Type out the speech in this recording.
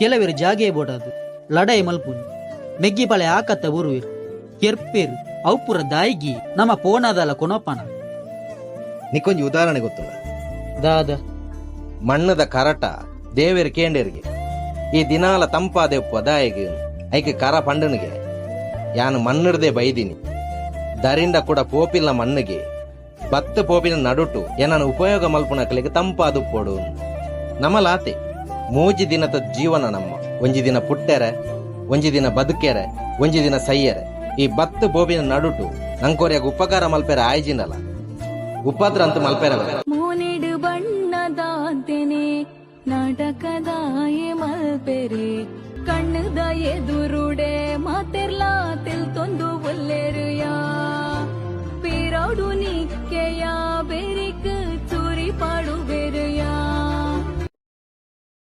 ಕೆಲವರು ಜಾಗೆ ಬೋಡಾದು ಲಡಾಯಿ ಮಲ್ಪುನಿ ಮೆಗ್ಗಿ ಪಳೆ ಆಕತ್ತ ಬುರುವಿರು ಕೆರ್ಪೇರು ಅವುಪುರ ದಾಯಿಗಿ ನಮ್ಮ ಪೋಣದಲ್ಲ ಕೊನೋಪನ. ನಿಕ್ಕೊಂಜಿ ಉದಾಹರಣೆ ಗೊತ್ತುಲ್ಲ ದಾದ ಮಣ್ಣದ ಕರಟ ದೇವೇರು ಕೇಂಡೇರಿಗೆ ಈ ದಿನಾಲ ತಂಪಾದೆಪ್ಪ ದಾಯಿಗೆ ಐಕೆ ಕರ ಪಂಡನಿಗೆ ಯಾನು ಮಣ್ಣಿಡ್ದೆ ಬೈದಿನಿ ದರಿಂದ ಕೂಡ ಪೋಪಿಲ್ಲ ಮಣ್ಣಿಗೆ ಬತ್ತ ಪೋಪಿನ ನಡುಟು ಏನನ್ನು ಉಪಯೋಗ ಮಲ್ಪುನಕ್ಲಿಗೆ ತಂಪಾದು ಪೋಡು ನಮಲಾತೆ ಮೂಜಿ ದಿನದ ಜೀವನ ನಮ್ಮ ಒಂಜಿ ದಿನ ಪುಟ್ಟೆರೆ ಒಂಜಿ ದಿನ ಬದುಕೆರೆ ಒಂಜಿ ದಿನ ಸೈಯರೆ ಈ ಬತ್ತ ಪೋಪಿನ ನಡುಟು ನಂಕೋರಿಯಾಗ ಉಪಕಾರ ಮಲ್ಪೆರೆ ಆಯ್ಜಿನಲ್ಲ ಉಪದ್ರ ಅಂತ ಮಲ್ಪೆರೆ ಮೋನೆಡು ಬಣ್ಣದಾಂತೆನೆ ನಾಟಕದಾಯೆ ಮಲ್ಪೆರೆ ಕಣ್ಣದ ಎದುರುಡೆ ಮಾತೆರ್ಲಾ ತಿಲ್ತೊಂದು ಒಲ್ಲೆರುಯಾ ಪೀರೌಡು ನಿಕ್ಕೆಯ ಬೆರಿಕ